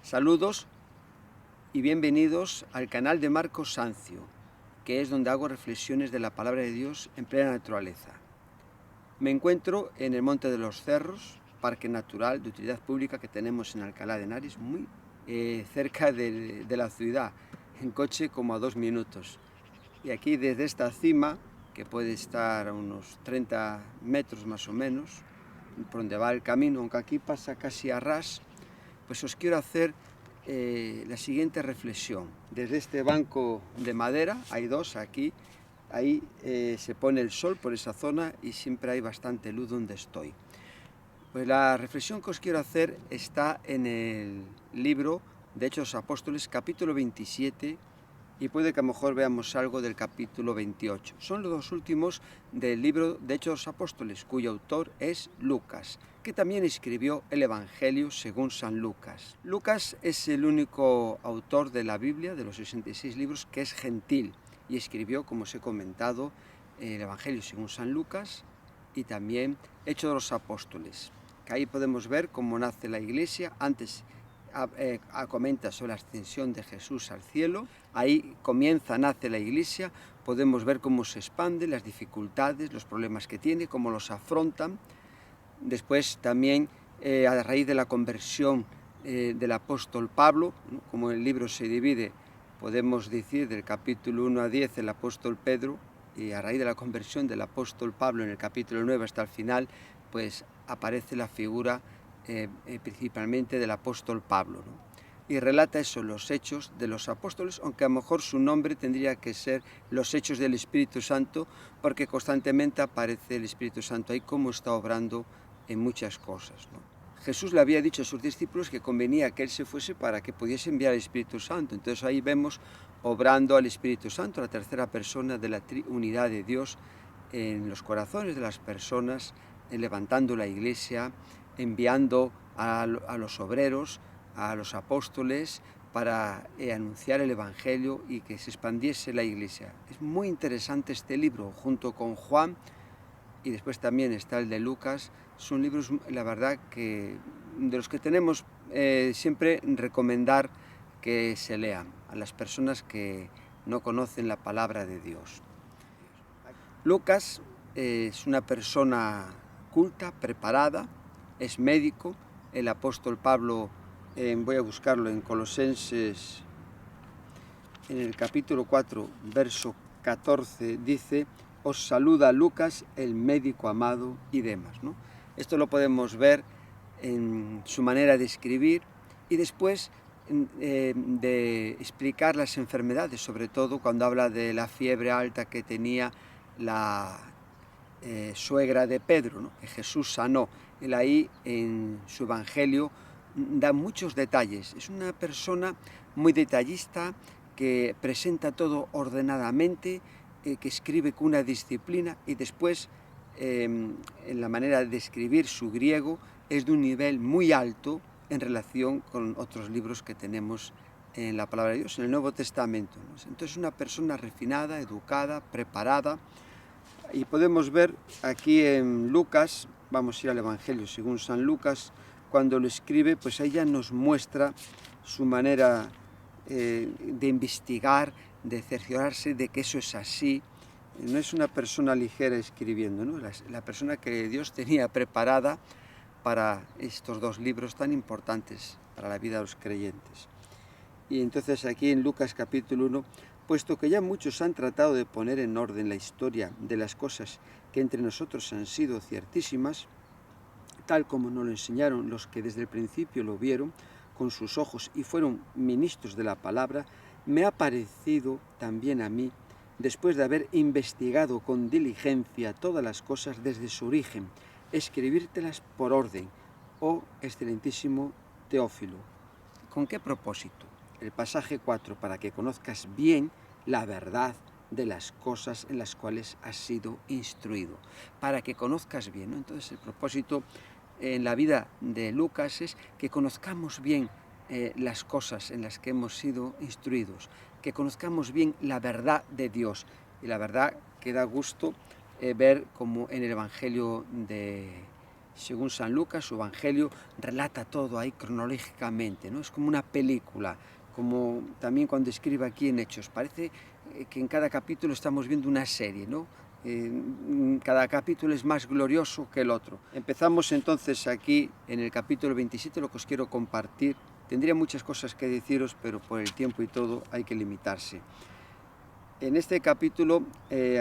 Saludos y bienvenidos al canal de Marcos Sancio, que es donde hago reflexiones de la palabra de Dios en plena naturaleza. Me encuentro en el Monte de los Cerros, parque natural de utilidad pública que tenemos en Alcalá de Henares, muy cerca de la ciudad, en coche como a 2 minutos. Y aquí desde esta cima, que puede estar a unos 30 metros más o menos, por donde va el camino, aunque aquí pasa casi a ras, pues os quiero hacer la siguiente reflexión. Desde este banco de madera, hay dos aquí, ahí se pone el sol por esa zona y siempre hay bastante luz donde estoy. Pues la reflexión que os quiero hacer está en el libro de Hechos Apóstoles, capítulo 27, y puede que a lo mejor veamos algo del capítulo 28. Son los dos últimos del libro de Hechos Apóstoles, cuyo autor es Lucas, que también escribió el Evangelio según San Lucas. Lucas es el único autor de la Biblia, de los 66 libros, que es gentil, y escribió, como os he comentado, el Evangelio según San Lucas y también Hechos de los Apóstoles, que ahí podemos ver cómo nace la Iglesia. Antes comenta sobre la ascensión de Jesús al cielo, ahí nace la Iglesia, podemos ver cómo se expande, las dificultades, los problemas que tiene, cómo los afrontan. Después también a raíz de la conversión del apóstol Pablo, ¿no? Como el libro se divide, podemos decir del capítulo 1 a 10 el apóstol Pedro, y a raíz de la conversión del apóstol Pablo en el capítulo 9 hasta el final, pues aparece la figura principalmente del apóstol Pablo, ¿no? Y relata eso, los hechos de los apóstoles, aunque a lo mejor su nombre tendría que ser los hechos del Espíritu Santo, porque constantemente aparece el Espíritu Santo ahí como está obrando en muchas cosas, ¿no? Jesús le había dicho a sus discípulos que convenía que Él se fuese para que pudiese enviar al Espíritu Santo. Entonces ahí vemos obrando al Espíritu Santo, la tercera persona de la unidad de Dios en los corazones de las personas, levantando la Iglesia, enviando a los obreros, a los apóstoles, para anunciar el Evangelio y que se expandiese la Iglesia. Es muy interesante este libro, junto con Juan, y después también está el de Lucas. Son libros, la verdad, que de los que tenemos siempre recomendar que se lean a las personas que no conocen la palabra de Dios. Lucas es una persona culta, preparada, es médico. El apóstol Pablo, voy a buscarlo en Colosenses, en el capítulo 4, verso 14, dice: os saluda Lucas, el médico amado, y demás, ¿no? Esto lo podemos ver en su manera de escribir y después de explicar las enfermedades, sobre todo cuando habla de la fiebre alta que tenía la suegra de Pedro, ¿no? Que Jesús sanó. Él ahí en su Evangelio da muchos detalles. Es una persona muy detallista, que presenta todo ordenadamente, que escribe con una disciplina, y después en la manera de escribir, su griego es de un nivel muy alto en relación con otros libros que tenemos en la palabra de Dios, en el Nuevo Testamento, ¿no? Entonces, una persona refinada, educada, preparada. Y podemos ver aquí en Lucas, vamos a ir al Evangelio según San Lucas, cuando lo escribe, pues ella nos muestra su manera de investigar, de cerciorarse de que eso es así. No es una persona ligera escribiendo, ¿no? La persona que Dios tenía preparada para estos dos libros tan importantes para la vida de los creyentes. Y entonces aquí en Lucas capítulo 1, puesto que ya muchos han tratado de poner en orden la historia de las cosas que entre nosotros han sido ciertísimas, tal como nos lo enseñaron los que desde el principio lo vieron con sus ojos y fueron ministros de la palabra, me ha parecido también a mí, después de haber investigado con diligencia todas las cosas desde su origen, escribírtelas por orden, oh excelentísimo Teófilo. ¿Con qué propósito? El pasaje 4, para que conozcas bien la verdad de las cosas en las cuales has sido instruido. Para que conozcas bien, ¿no? Entonces el propósito en la vida de Lucas es que conozcamos bien las cosas en las que hemos sido instruidos, que conozcamos bien la verdad de Dios. Y la verdad que da gusto ver como en el Evangelio de según San Lucas, su Evangelio relata todo ahí cronológicamente, ¿no? Es como una película, como también cuando escribe aquí en Hechos. Parece que en cada capítulo estamos viendo una serie, ¿no? Cada capítulo es más glorioso que el otro. Empezamos entonces aquí en el capítulo 27, lo que os quiero compartir. Tendría muchas cosas que deciros, pero por el tiempo y todo hay que limitarse. En este capítulo,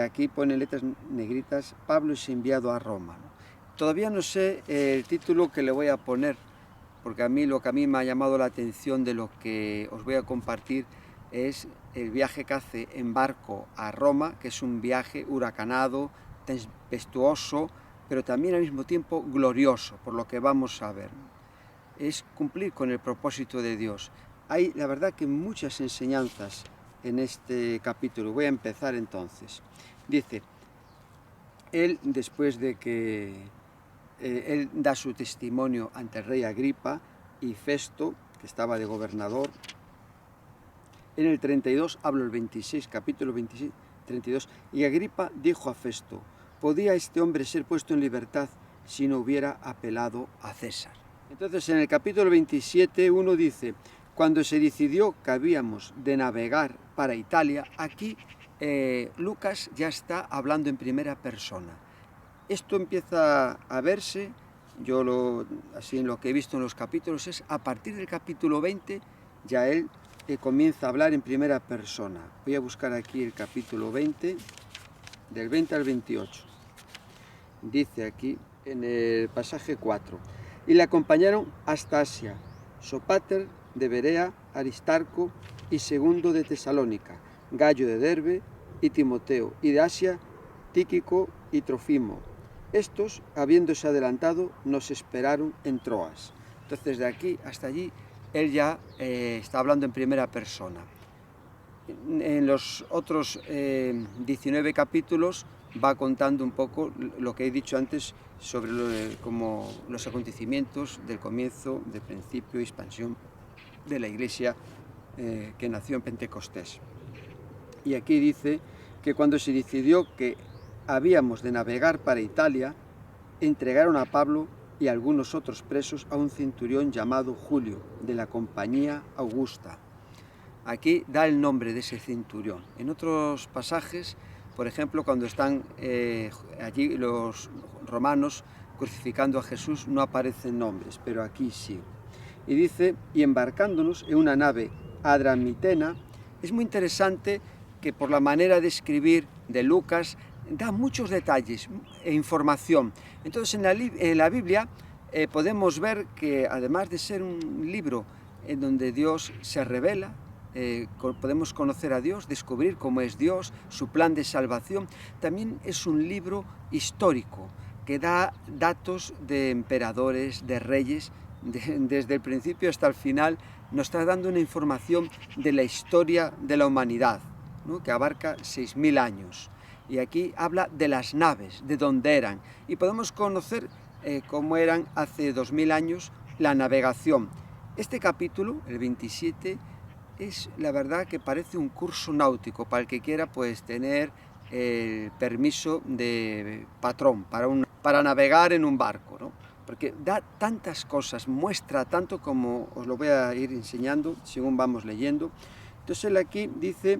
aquí pone letras negritas, Pablo es enviado a Roma, ¿no? Todavía no sé el título que le voy a poner, porque a mí lo que a mí me ha llamado la atención de lo que os voy a compartir es el viaje que hace en barco a Roma, que es un viaje huracanado, tempestuoso, pero también al mismo tiempo glorioso, por lo que vamos a ver. Es cumplir con el propósito de Dios. Hay, la verdad, que muchas enseñanzas en este capítulo. Voy a empezar entonces. Dice, él, después de que él da su testimonio ante el rey Agripa y Festo, que estaba de gobernador. En el 32, hablo el 26, capítulo 26, 32, y Agripa dijo a Festo, ¿podía este hombre ser puesto en libertad si no hubiera apelado a César? Entonces en el capítulo 27 uno dice, cuando se decidió que habíamos de navegar para Italia, aquí Lucas ya está hablando en primera persona. Esto empieza a verse, así en lo que he visto en los capítulos, es a partir del capítulo 20, ya él comienza a hablar en primera persona. Voy a buscar aquí el capítulo 20, del 20 al 28. Dice aquí, en el pasaje 4, y le acompañaron hasta Asia, Sópater de Berea, Aristarco y Segundo de Tesalónica, Gallo de Derbe y Timoteo, y de Asia, Tíquico y Trofimo. Estos, habiéndose adelantado, nos esperaron en Troas. Entonces, de aquí hasta allí, él ya está hablando en primera persona. En los otros 19 capítulos va contando un poco lo que he dicho antes sobre como los acontecimientos del comienzo, del principio y expansión de la Iglesia que nació en Pentecostés. Y aquí dice que cuando se decidió que habíamos de navegar para Italia, entregaron a Pablo y a algunos otros presos a un centurión llamado Julio, de la compañía Augusta. Aquí da el nombre de ese centurión. En otros pasajes, por ejemplo, cuando están allí los romanos crucificando a Jesús, no aparecen nombres, pero aquí sí. Y dice, y embarcándonos en una nave adramitena, es muy interesante que por la manera de escribir de Lucas, da muchos detalles e información. Entonces en la Biblia podemos ver que además de ser un libro en donde Dios se revela, podemos conocer a Dios, descubrir cómo es Dios, su plan de salvación, también es un libro histórico que da datos de emperadores, de reyes, desde el principio hasta el final nos está dando una información de la historia de la humanidad, ¿no? Que abarca 6.000 años. Y aquí habla de las naves, de dónde eran. Y podemos conocer cómo eran hace 2.000 años la navegación. Este capítulo, el 27, es la verdad que parece un curso náutico para el que quiera pues tener el permiso de patrón para navegar en un barco, ¿no? Porque da tantas cosas, muestra tanto como os lo voy a ir enseñando según vamos leyendo. Entonces él aquí dice,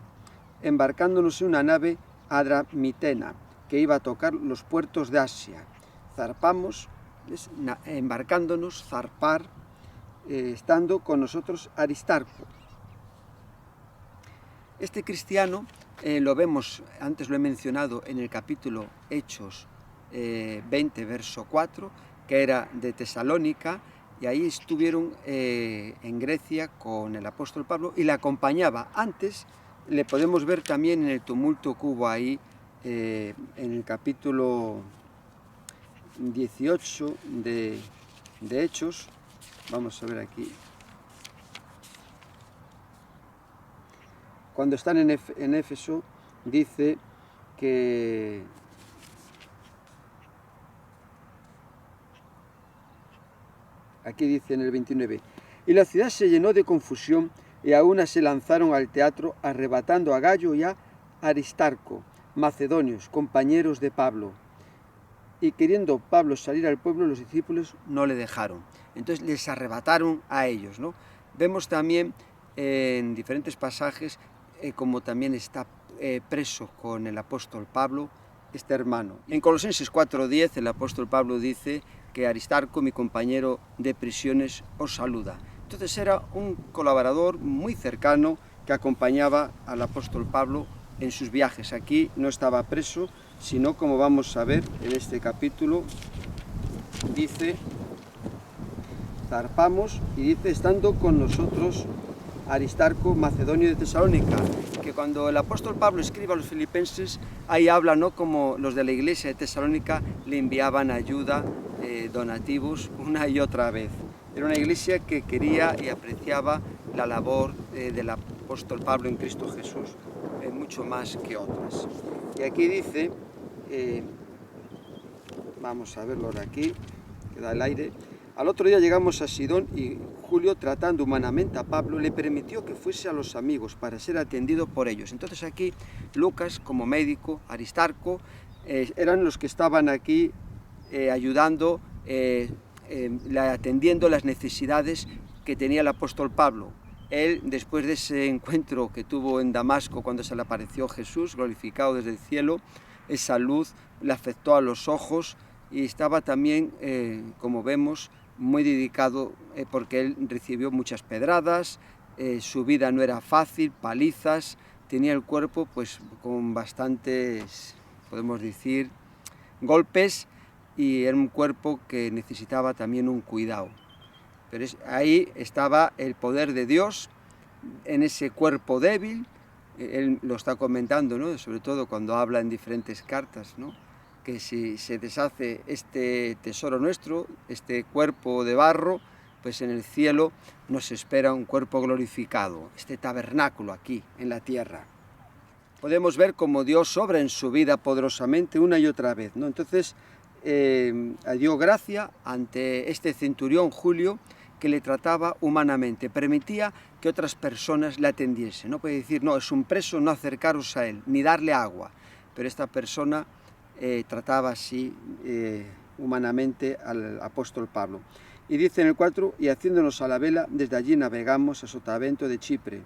embarcándonos en una nave adramitena, que iba a tocar los puertos de Asia. Zarpamos, embarcándonos, zarpar, estando con nosotros Aristarco. Este cristiano lo vemos, antes lo he mencionado, en el capítulo Hechos 20, verso 4, que era de Tesalónica, y ahí estuvieron en Grecia con el apóstol Pablo y le acompañaba. Antes le podemos ver también en el tumulto que hubo ahí en el capítulo 18 de Hechos. Vamos a ver aquí. Cuando están en Éfeso, dice que aquí dice en el 29, y la ciudad se llenó de confusión y a una se lanzaron al teatro arrebatando a Gallo y a Aristarco, macedonios, compañeros de Pablo. y queriendo Pablo salir al pueblo, los discípulos no le dejaron. Entonces les arrebataron a ellos, ¿no? Vemos también en diferentes pasajes como también está preso con el apóstol Pablo este hermano. En Colosenses 4:10 el apóstol Pablo dice que Aristarco, mi compañero de prisiones, os saluda. Entonces era un colaborador muy cercano que acompañaba al apóstol Pablo en sus viajes. Aquí no estaba preso, sino, como vamos a ver en este capítulo, dice, zarpamos y dice, estando con nosotros Aristarco, macedonio de Tesalónica, que cuando el apóstol Pablo escribe a los filipenses, ahí habla, ¿no?, como los de la iglesia de Tesalónica le enviaban ayuda, donativos, una y otra vez. Era una iglesia que quería y apreciaba la labor del apóstol Pablo en Cristo Jesús, mucho más que otras. Y aquí dice, vamos a verlo de aquí, que da el aire. Al otro día llegamos a Sidón y Julio, tratando humanamente a Pablo, le permitió que fuese a los amigos para ser atendido por ellos. Entonces aquí Lucas, como médico, Aristarco, eran los que estaban aquí ayudando, atendiendo las necesidades que tenía el apóstol Pablo. Él, después de ese encuentro que tuvo en Damasco cuando se le apareció Jesús, glorificado desde el cielo, esa luz le afectó a los ojos y estaba también, como vemos, muy dedicado porque él recibió muchas pedradas, su vida no era fácil, palizas, tenía el cuerpo pues con bastantes, podemos decir, golpes, y era un cuerpo que necesitaba también un cuidado. Pero ahí estaba el poder de Dios en ese cuerpo débil. Él lo está comentando, ¿no?, sobre todo cuando habla en diferentes cartas, ¿no?, que si se deshace este tesoro nuestro, este cuerpo de barro, pues en el cielo nos espera un cuerpo glorificado, este tabernáculo aquí en la tierra. Podemos ver cómo Dios obra en su vida poderosamente una y otra vez, ¿no? Entonces dio gracia ante este centurión Julio, que le trataba humanamente, permitía que otras personas le atendiesen. No puede decir, no, es un preso, no acercaros a él, ni darle agua, pero esta persona trataba así humanamente al apóstol Pablo. Y dice en el 4, y haciéndonos a la vela, desde allí navegamos a Sotavento de Chipre,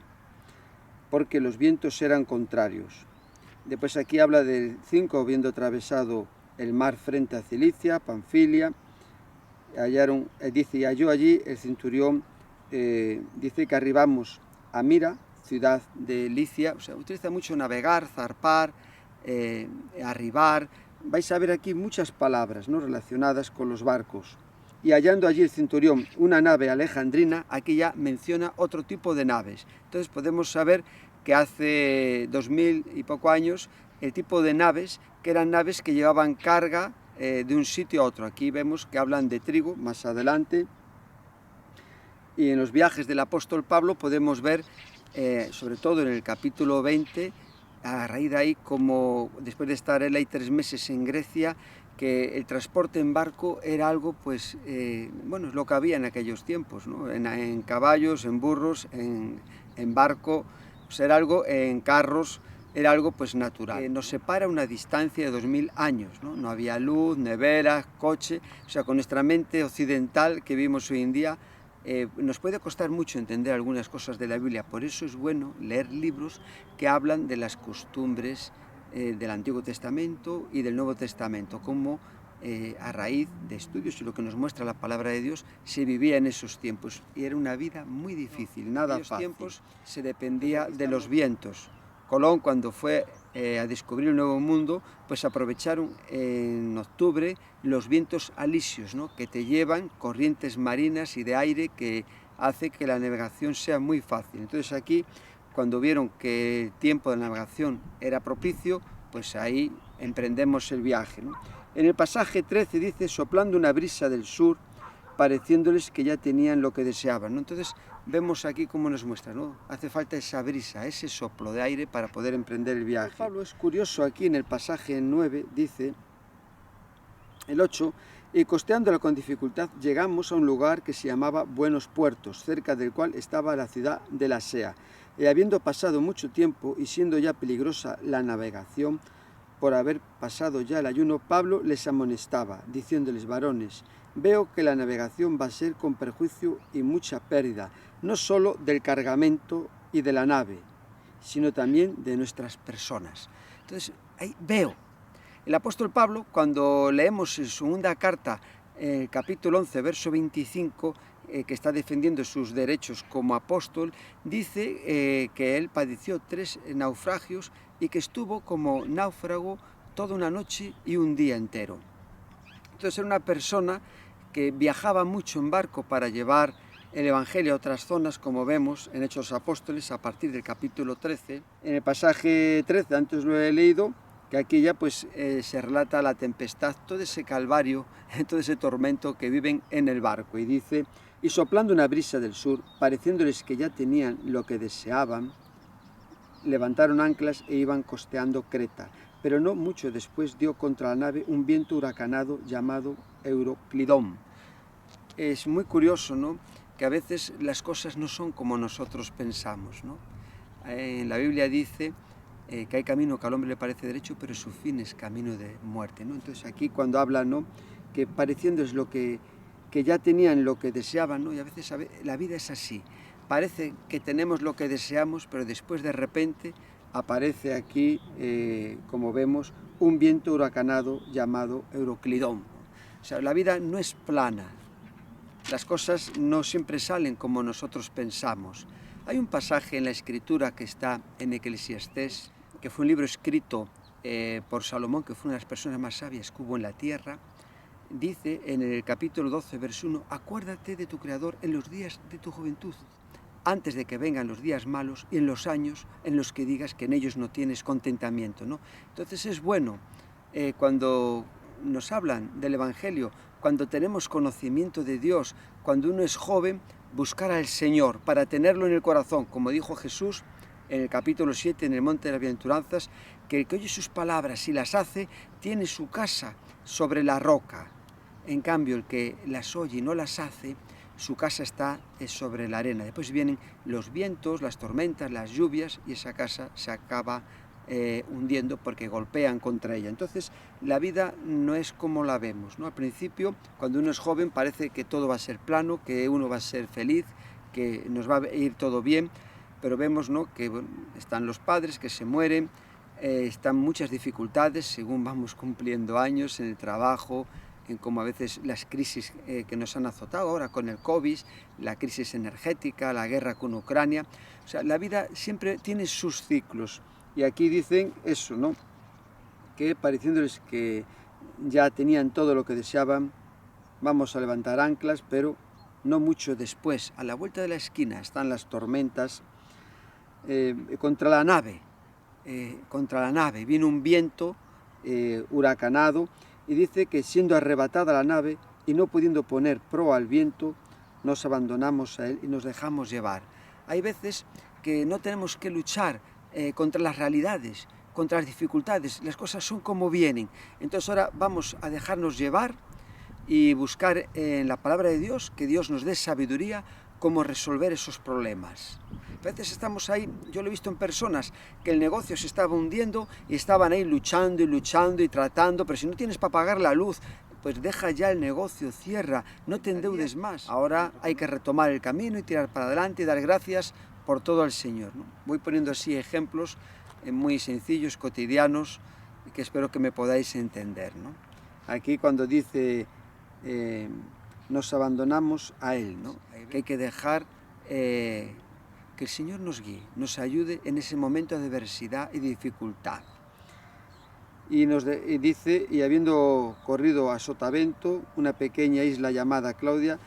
porque los vientos eran contrarios. Después aquí habla del 5, habiendo atravesado el mar frente a Cilicia, Panfilia, dice, y halló allí el centurión, dice que arribamos a Mira, ciudad de Licia. O sea, utiliza mucho navegar, zarpar, arribar. Vais a ver aquí muchas palabras, ¿no?, relacionadas con los barcos. Y hallando allí el centurión una nave alejandrina, aquí ya menciona otro tipo de naves. Entonces podemos saber que hace 2000 y poco años el tipo de naves, que eran naves que llevaban carga de un sitio a otro. Aquí vemos que hablan de trigo más adelante, y en los viajes del apóstol Pablo podemos ver, sobre todo en el capítulo 20, a raíz de ahí, como después de estar él ahí 3 meses en Grecia, que el transporte en barco era algo, pues, bueno, es lo que había en aquellos tiempos, ¿no?, en caballos, en burros, en barco, pues era algo, en carros, era algo pues natural. Nos separa una distancia de 2000 años, ¿no? No había luz, neveras, coche. O sea, con nuestra mente occidental que vivimos hoy en día, nos puede costar mucho entender algunas cosas de la Biblia. Por eso es bueno leer libros que hablan de las costumbres del Antiguo Testamento y del Nuevo Testamento, como a raíz de estudios y lo que nos muestra la palabra de Dios, se vivía en esos tiempos. Y era una vida muy difícil, nada fácil. En esos tiempos se dependía de los vientos. Colón, cuando fue a descubrir el Nuevo Mundo, pues aprovecharon en octubre los vientos alisios, ¿no?, que te llevan corrientes marinas y de aire que hace que la navegación sea muy fácil. Entonces aquí, cuando vieron que el tiempo de navegación era propicio, pues ahí emprendemos el viaje, ¿no? En el pasaje 13 dice, soplando una brisa del sur, pareciéndoles que ya tenían lo que deseaban, ¿no? Entonces vemos aquí cómo nos muestra, ¿no? Hace falta esa brisa, ese soplo de aire para poder emprender el viaje. Pablo es curioso aquí en el pasaje 9, dice, el 8, y costeándola con dificultad llegamos a un lugar que se llamaba Buenos Puertos, cerca del cual estaba la ciudad de Lasea. Y habiendo pasado mucho tiempo y siendo ya peligrosa la navegación, por haber pasado ya el ayuno, Pablo les amonestaba, diciéndoles: varones, veo que la navegación va a ser con perjuicio y mucha pérdida, no solo del cargamento y de la nave, sino también de nuestras personas. Entonces, ahí veo. El apóstol Pablo, cuando leemos en su segunda carta, capítulo 11, verso 25, que está defendiendo sus derechos como apóstol, dice que él padeció 3 naufragios y que estuvo como náufrago toda una noche y un día entero. Entonces era una persona que viajaba mucho en barco para llevar el Evangelio a otras zonas, como vemos en Hechos de los Apóstoles a partir del capítulo 13. En el pasaje 13, antes lo he leído, que aquí ya pues se relata la tempestad, todo ese calvario, todo ese tormento que viven en el barco. Y dice: y soplando una brisa del sur, pareciéndoles que ya tenían lo que deseaban, levantaron anclas e iban costeando Creta. Pero no mucho después dio contra la nave un viento huracanado llamado Euroclidón. Es muy curioso, ¿no?, que a veces las cosas no son como nosotros pensamos, ¿no? En la Biblia dice que hay camino que al hombre le parece derecho, pero su fin es camino de muerte, ¿no? Entonces aquí cuando habla, ¿no?, que pareciendo es lo que ya tenían lo que deseaban, ¿no? Y a veces la vida es así. Parece que tenemos lo que deseamos, pero después de repente aparece aquí, como vemos, un viento huracanado llamado Euroclidón. O sea, la vida no es plana. Las cosas no siempre salen como nosotros pensamos. Hay un pasaje en la Escritura que está en Eclesiastés, que fue un libro escrito por Salomón, que fue una de las personas más sabias que hubo en la tierra. Dice en el capítulo 12, verso 1, acuérdate de tu Creador en los días de tu juventud, antes de que vengan los días malos y en los años en los que digas que en ellos no tienes contentamiento, ¿no? Entonces es bueno cuando nos hablan del Evangelio, cuando tenemos conocimiento de Dios, cuando uno es joven, buscar al Señor para tenerlo en el corazón, como dijo Jesús en el capítulo 7, en el Monte de las Bienaventuranzas, que el que oye sus palabras y las hace, tiene su casa sobre la roca. En cambio, el que las oye y no las hace, su casa está sobre la arena. Después vienen los vientos, las tormentas, las lluvias, y esa casa se acaba hundiendo porque golpean contra ella. Entonces, la vida no es como la vemos, ¿no? Al principio, cuando uno es joven, parece que todo va a ser plano, que uno va a ser feliz, que nos va a ir todo bien, pero vemos, ¿no?, que bueno, están los padres que se mueren, están muchas dificultades según vamos cumpliendo años en el trabajo, en cómo a veces las crisis que nos han azotado ahora con el COVID, la crisis energética, la guerra con Ucrania. O sea, la vida siempre tiene sus ciclos. Y aquí dicen eso, ¿no?, que pareciéndoles que ya tenían todo lo que deseaban, vamos a levantar anclas, pero no mucho después, a la vuelta de la esquina, están las tormentas contra la nave. Vino un viento huracanado, y dice que siendo arrebatada la nave y no pudiendo poner proa al viento, nos abandonamos a él y nos dejamos llevar. Hay veces que no tenemos que luchar contra las realidades, contra las dificultades, las cosas son como vienen. Entonces ahora vamos a dejarnos llevar y buscar en la palabra de Dios, que Dios nos dé sabiduría cómo resolver esos problemas. A veces estamos ahí, yo lo he visto en personas, que el negocio se estaba hundiendo y estaban ahí luchando y tratando, pero si no tienes para pagar la luz, pues deja ya el negocio, cierra, no te endeudes más. Ahora hay que retomar el camino y tirar para adelante y dar gracias por todo al Señor, ¿no? Voy poniendo así ejemplos muy sencillos, cotidianos, que espero que me podáis entender, ¿no? Aquí cuando dice nos abandonamos a Él, ¿no?, que hay que dejar que el Señor nos guíe, nos ayude en ese momento de adversidad y de dificultad. Y dice, y habiendo corrido a Sotavento, una pequeña isla llamada Claudia,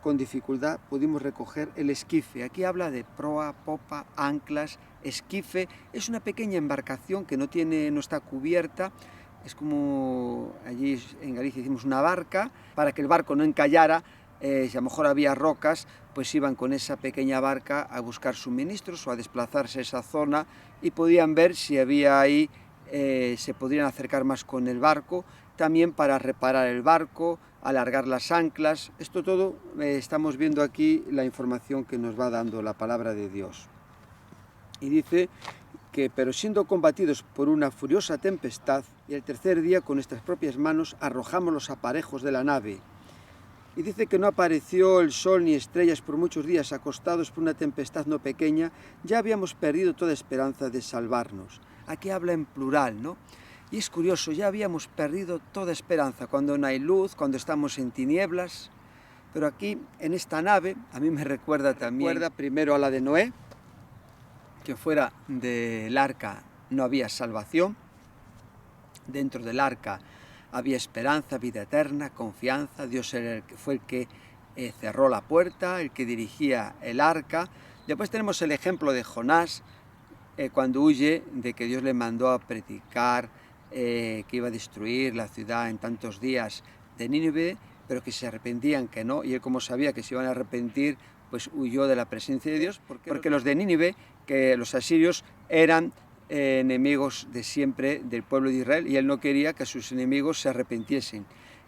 con dificultad pudimos recoger el esquife. Aquí habla de proa, popa, anclas, esquife. Es una pequeña embarcación que no está cubierta. Es como allí en Galicia hicimos una barca, para que el barco no encallara. Si a lo mejor había rocas, pues iban con esa pequeña barca a buscar suministros o a desplazarse a esa zona, y podían ver si había ahí, se podrían acercar más con el barco, también para reparar el barco, alargar las anclas. Esto todo estamos viendo aquí la información que nos va dando la palabra de Dios. Y dice pero siendo combatidos por una furiosa tempestad, y el tercer día con nuestras propias manos arrojamos los aparejos de la nave. Y dice que no apareció el sol ni estrellas por muchos días, acostados por una tempestad no pequeña, ya habíamos perdido toda esperanza de salvarnos. Aquí habla en plural, ¿no? Y es curioso, ya habíamos perdido toda esperanza, cuando no hay luz, cuando estamos en tinieblas. Pero aquí, en esta nave, a mí me recuerda primero a la de Noé, que fuera del arca no había salvación, dentro del arca había esperanza, vida eterna, confianza. Dios fue el que cerró la puerta, el que dirigía el arca. Después tenemos el ejemplo de Jonás, cuando huye de que Dios le mandó a predicar que iba a destruir la ciudad en tantos días de Nínive, pero que se arrepentían que no, y él, como sabía que se iban a arrepentir, pues huyó de la presencia de Dios, porque los de Nínive, que los asirios, eran enemigos de siempre del pueblo de Israel, y él no quería que sus enemigos se arrepintiesen.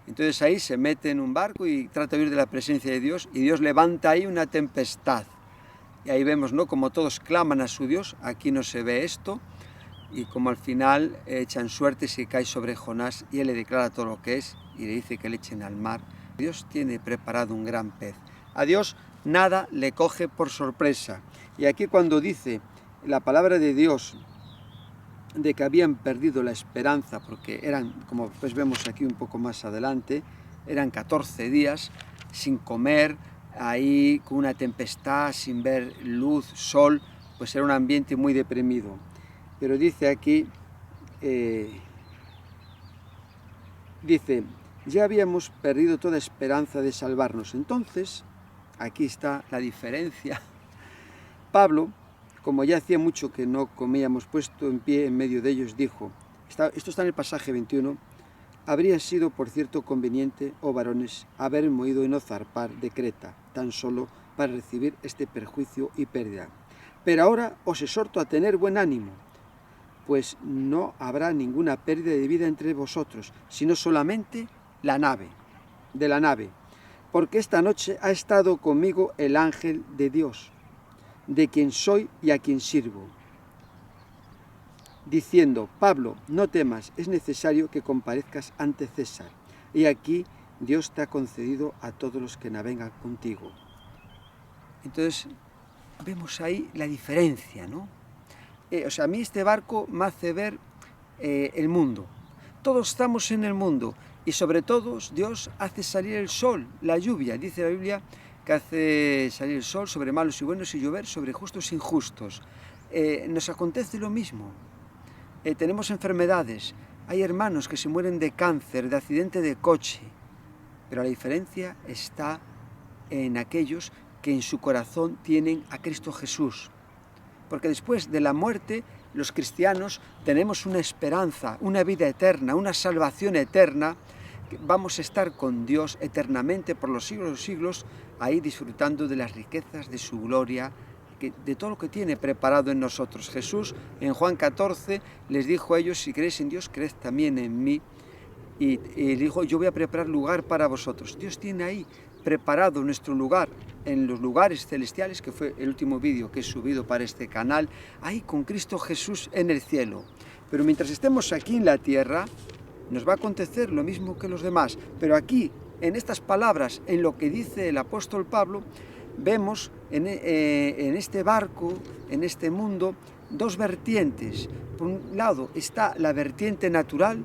Entonces ahí se mete en un barco y trata de huir de la presencia de Dios, y Dios levanta ahí una tempestad. Y ahí vemos, ¿no?, como todos claman a su Dios. Aquí no se ve esto, y como al final echan suerte si cae sobre Jonás, y él le declara todo lo que es, y le dice que le echen al mar. Dios tiene preparado un gran pez. A Dios nada le coge por sorpresa. Y aquí, cuando dice la palabra de Dios de que habían perdido la esperanza, porque eran, como pues vemos aquí un poco más adelante, eran 14 días sin comer, ahí con una tempestad, sin ver luz, sol, pues era un ambiente muy deprimido. Pero dice aquí, dice, ya habíamos perdido toda esperanza de salvarnos. Entonces, aquí está la diferencia. Pablo, como ya hacía mucho que no comíamos, puesto en pie en medio de ellos, dijo, esto está en el pasaje 21, habría sido, por cierto, conveniente, oh varones, haber moído y no zarpar de Creta, tan solo para recibir este perjuicio y pérdida. Pero ahora os exhorto a tener buen ánimo, pues no habrá ninguna pérdida de vida entre vosotros, sino solamente de la nave, porque esta noche ha estado conmigo el ángel de Dios, de quien soy y a quien sirvo, diciendo, Pablo, no temas, es necesario que comparezcas ante César, y aquí Dios te ha concedido a todos los que navegan contigo. Entonces, vemos ahí la diferencia, ¿no? A mí este barco me hace ver el mundo. Todos estamos en el mundo, y sobre todo Dios hace salir el sol, la lluvia. Dice la Biblia que hace salir el sol sobre malos y buenos y llover sobre justos e injustos. Nos acontece lo mismo. Tenemos enfermedades, hay hermanos que se mueren de cáncer, de accidente de coche, pero la diferencia está en aquellos que en su corazón tienen a Cristo Jesús. Porque después de la muerte, los cristianos tenemos una esperanza, una vida eterna, una salvación eterna. Vamos a estar con Dios eternamente por los siglos de los siglos, ahí disfrutando de las riquezas de su gloria, de todo lo que tiene preparado en nosotros. Jesús en Juan 14 les dijo a ellos, si creéis en Dios, creed también en mí. Y dijo, yo voy a preparar lugar para vosotros. Dios tiene ahí preparado nuestro lugar en los lugares celestiales, que fue el último vídeo que he subido para este canal, ahí con Cristo Jesús en el cielo. Pero mientras estemos aquí en la tierra, nos va a acontecer lo mismo que los demás. Pero aquí, en estas palabras, en lo que dice el apóstol Pablo, vemos en este barco, en este mundo, dos vertientes. Por un lado está la vertiente natural,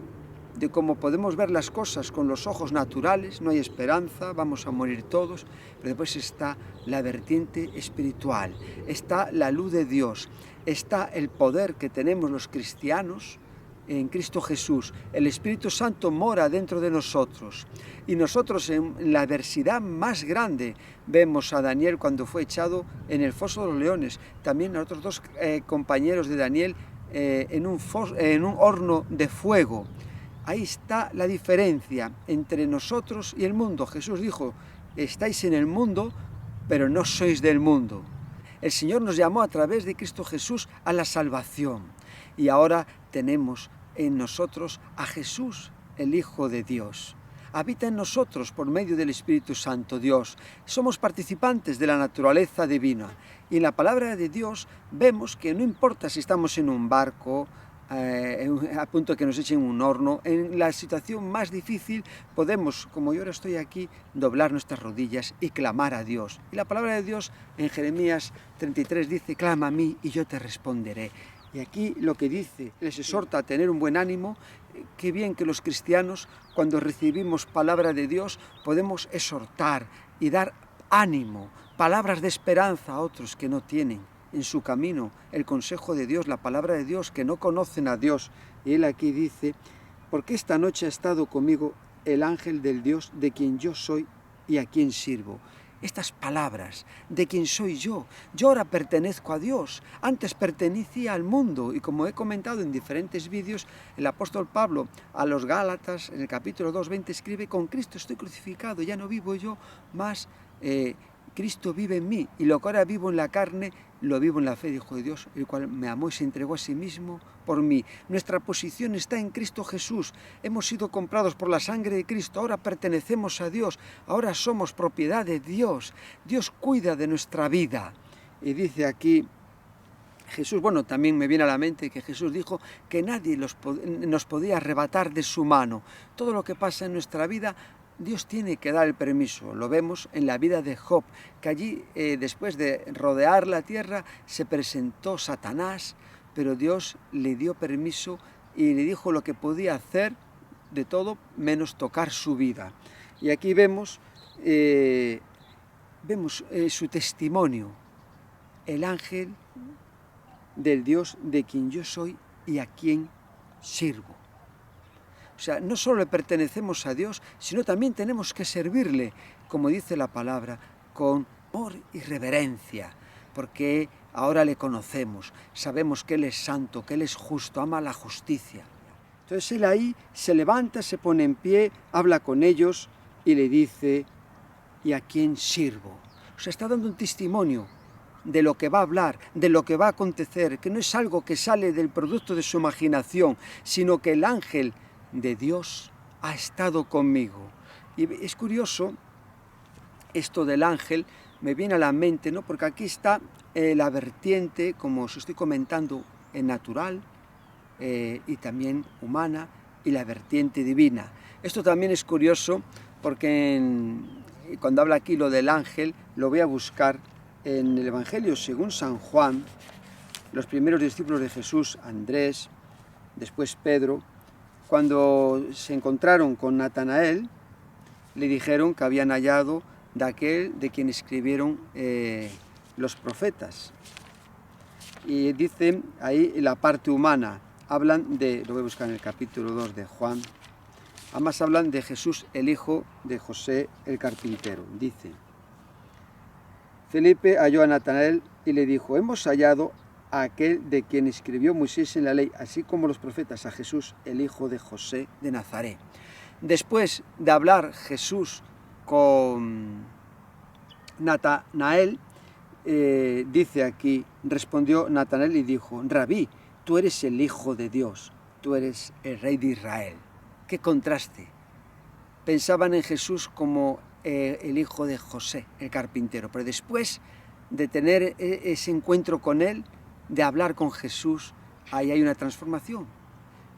de cómo podemos ver las cosas con los ojos naturales, no hay esperanza, vamos a morir todos, pero después está la vertiente espiritual, está la luz de Dios, está el poder que tenemos los cristianos en Cristo Jesús. El Espíritu Santo mora dentro de nosotros, y nosotros en la adversidad más grande vemos a Daniel cuando fue echado en el foso de los leones, también a otros dos compañeros de Daniel en un horno de fuego. Ahí está la diferencia entre nosotros y el mundo. Jesús dijo, estáis en el mundo, pero no sois del mundo. El Señor nos llamó a través de Cristo Jesús a la salvación. Y ahora tenemos en nosotros a Jesús, el Hijo de Dios. habita en nosotros por medio del Espíritu Santo Dios. Somos participantes de la naturaleza divina. Y en la palabra de Dios vemos que no importa si estamos en un barco, a punto de que nos echen un horno, en la situación más difícil podemos, como yo ahora estoy aquí, doblar nuestras rodillas y clamar a Dios. Y la palabra de Dios en Jeremías 33 dice: clama a mí y yo te responderé. Y aquí lo que dice, les exhorta a tener un buen ánimo. Qué bien que los cristianos, cuando recibimos palabra de Dios, podemos exhortar y dar ánimo, palabras de esperanza a otros que no tienen en su camino el consejo de Dios, la palabra de Dios, que no conocen a Dios. Y él aquí dice: porque esta noche ha estado conmigo el ángel del Dios de quien yo soy y a quien sirvo. Estas palabras, de quién soy yo ahora pertenezco a Dios, antes pertenecía al mundo, y como he comentado en diferentes vídeos, el apóstol Pablo a los Gálatas en el capítulo 2:20 escribe: con Cristo estoy crucificado, ya no vivo yo, más Cristo vive en mí, y lo que ahora vivo en la carne, lo vivo en la fe de Hijo de Dios, el cual me amó y se entregó a sí mismo por mí. Nuestra posición está en Cristo Jesús. Hemos sido comprados por la sangre de Cristo, ahora pertenecemos a Dios, ahora somos propiedad de Dios. Dios cuida de nuestra vida. Y dice aquí Jesús, bueno, también me viene a la mente que Jesús dijo que nadie nos podía arrebatar de su mano. Todo lo que pasa en nuestra vida, Dios tiene que dar el permiso. Lo vemos en la vida de Job, que allí, después de rodear la tierra, se presentó Satanás, pero Dios le dio permiso y le dijo lo que podía hacer, de todo menos tocar su vida. Y aquí vemos su testimonio, el ángel del Dios de quien yo soy y a quien sirvo. O sea, no solo le pertenecemos a Dios, sino también tenemos que servirle, como dice la palabra, con amor y reverencia, porque ahora le conocemos, sabemos que Él es santo, que Él es justo, ama la justicia. Entonces Él ahí se levanta, se pone en pie, habla con ellos y le dice: ¿y a quién sirvo? O sea, está dando un testimonio de lo que va a hablar, de lo que va a acontecer, que no es algo que sale del producto de su imaginación, sino que el ángel de Dios ha estado conmigo. Y es curioso esto del ángel, me viene a la mente, ¿no? Porque aquí está la vertiente, como os estoy comentando, natural y también humana, y la vertiente divina. Esto también es curioso porque cuando habla aquí lo del ángel, lo voy a buscar en el Evangelio según San Juan. Los primeros discípulos de Jesús, Andrés, después Pedro, cuando se encontraron con Natanael, le dijeron que habían hallado de aquel de quien escribieron los profetas. Y dicen ahí la parte humana, hablan de, lo voy a buscar en el capítulo 2 de Juan, además hablan de Jesús, el hijo de José el carpintero. Dice: Felipe halló a Natanael y le dijo: hemos hallado a aquel de quien escribió Moisés en la ley, así como los profetas, a Jesús, el hijo de José de Nazaret. Después de hablar Jesús con Natanael, dice aquí, respondió Natanael y dijo: Rabí, tú eres el Hijo de Dios, tú eres el Rey de Israel. ¡Qué contraste! Pensaban en Jesús como el hijo de José, el carpintero, pero después de tener ese encuentro con él, de hablar con Jesús, ahí hay una transformación.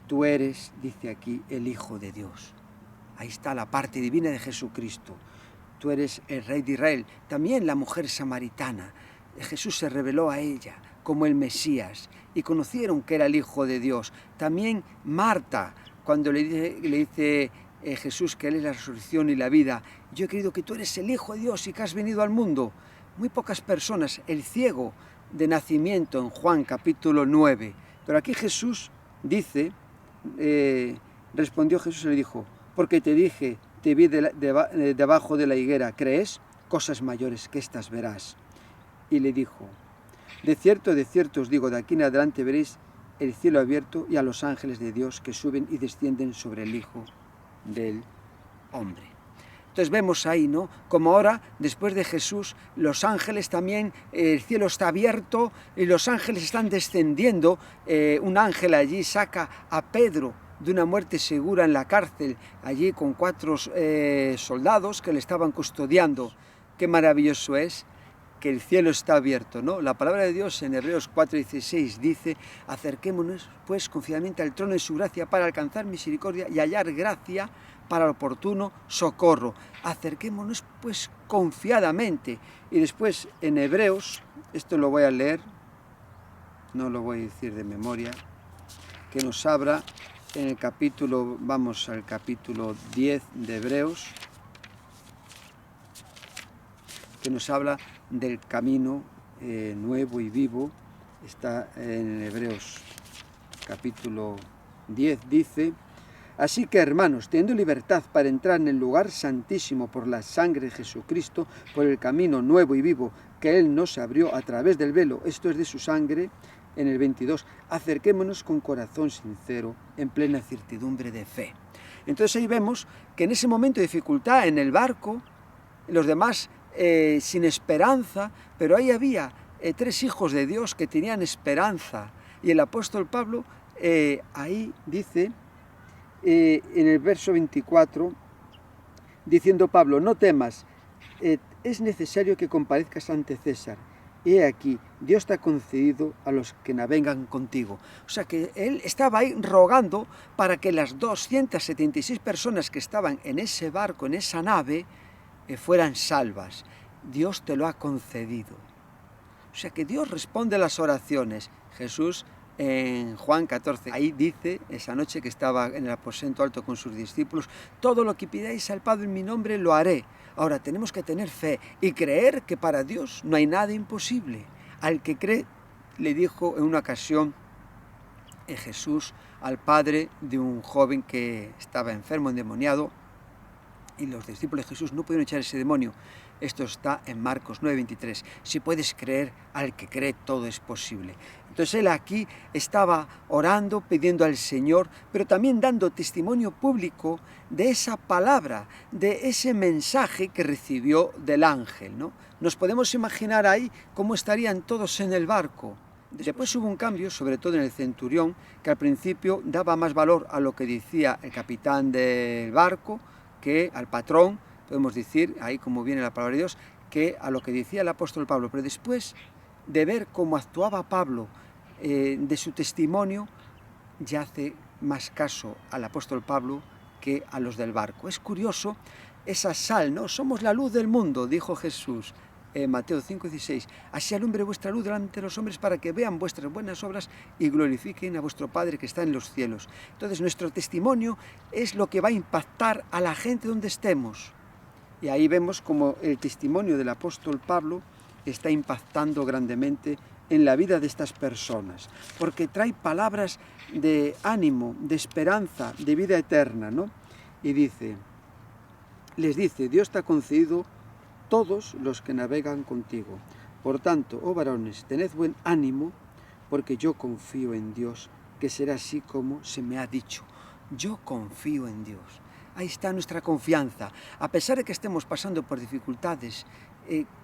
Tú eres, dice aquí, el Hijo de Dios. Ahí está la parte divina de Jesucristo. Tú eres el Rey de Israel. También la mujer samaritana. Jesús se reveló a ella como el Mesías y conocieron que era el Hijo de Dios. También Marta, cuando le dice Jesús que Él es la resurrección y la vida: yo he creído que tú eres el Hijo de Dios y que has venido al mundo. Muy pocas personas, el ciego de nacimiento en Juan capítulo 9, pero aquí Jesús dice, respondió Jesús y le dijo: porque te dije, te vi debajo de la higuera, ¿crees? Cosas mayores que estas verás. Y le dijo: de cierto os digo, de aquí en adelante veréis el cielo abierto y a los ángeles de Dios que suben y descienden sobre el Hijo del Hombre. Entonces vemos ahí, ¿no?, como ahora, después de Jesús, los ángeles también, el cielo está abierto y los ángeles están descendiendo. Un ángel allí saca a Pedro de una muerte segura en la cárcel, allí con 4 soldados que le estaban custodiando. Qué maravilloso es que el cielo está abierto, ¿no? La palabra de Dios en Hebreos 4:16 dice: acerquémonos pues confiadamente al trono de su gracia para alcanzar misericordia y hallar gracia para el oportuno socorro. Acerquémonos pues confiadamente. Y después en Hebreos, esto lo voy a leer, no lo voy a decir de memoria, que nos habla en el capítulo, vamos al capítulo 10 de Hebreos, que nos habla del camino nuevo y vivo. Está en Hebreos capítulo 10, dice: así que, hermanos, teniendo libertad para entrar en el lugar santísimo por la sangre de Jesucristo, por el camino nuevo y vivo que Él nos abrió a través del velo, esto es de su sangre, en el 22, acerquémonos con corazón sincero, en plena certidumbre de fe. Entonces ahí vemos que en ese momento de dificultad en el barco, los demás sin esperanza, pero ahí había 3 hijos de Dios que tenían esperanza. Y el apóstol Pablo ahí dice, en el verso 24, diciendo Pablo: no temas, es necesario que comparezcas ante César. He aquí, Dios te ha concedido a los que navegan contigo. O sea que él estaba ahí rogando para que las 276 personas que estaban en ese barco, en esa nave, fueran salvas. Dios te lo ha concedido. O sea que Dios responde a las oraciones. Jesús en Juan 14, ahí dice, esa noche que estaba en el aposento alto con sus discípulos: todo lo que pidáis al Padre en mi nombre lo haré. Ahora tenemos que tener fe y creer que para Dios no hay nada imposible. Al que cree, le dijo en una ocasión Jesús al padre de un joven que estaba enfermo, endemoniado, y los discípulos de Jesús no pudieron echar ese demonio. Esto está en Marcos 9:23. Si puedes creer, al que cree todo es posible. Entonces él aquí estaba orando, pidiendo al Señor, pero también dando testimonio público de esa palabra, de ese mensaje que recibió del ángel, ¿no? Nos podemos imaginar ahí cómo estarían todos en el barco. Después hubo un cambio, sobre todo en el centurión, que al principio daba más valor a lo que decía el capitán del barco que al patrón, podemos decir, ahí como viene la palabra de Dios, que a lo que decía el apóstol Pablo. Pero después de ver cómo actuaba Pablo, de su testimonio, ya hace más caso al apóstol Pablo que a los del barco. Es curioso esa sal, ¿no? Somos la luz del mundo, dijo Jesús en Mateo 5:16. Así alumbre vuestra luz delante de los hombres para que vean vuestras buenas obras y glorifiquen a vuestro Padre que está en los cielos. Entonces nuestro testimonio es lo que va a impactar a la gente donde estemos. Y ahí vemos como el testimonio del apóstol Pablo está impactando grandemente en la vida de estas personas, porque trae palabras de ánimo, de esperanza, de vida eterna, ¿no? Y les dice: Dios te ha concedido todos los que navegan contigo. Por tanto, oh varones, tened buen ánimo, porque yo confío en Dios, que será así como se me ha dicho. Yo confío en Dios. Ahí está nuestra confianza. A pesar de que estemos pasando por dificultades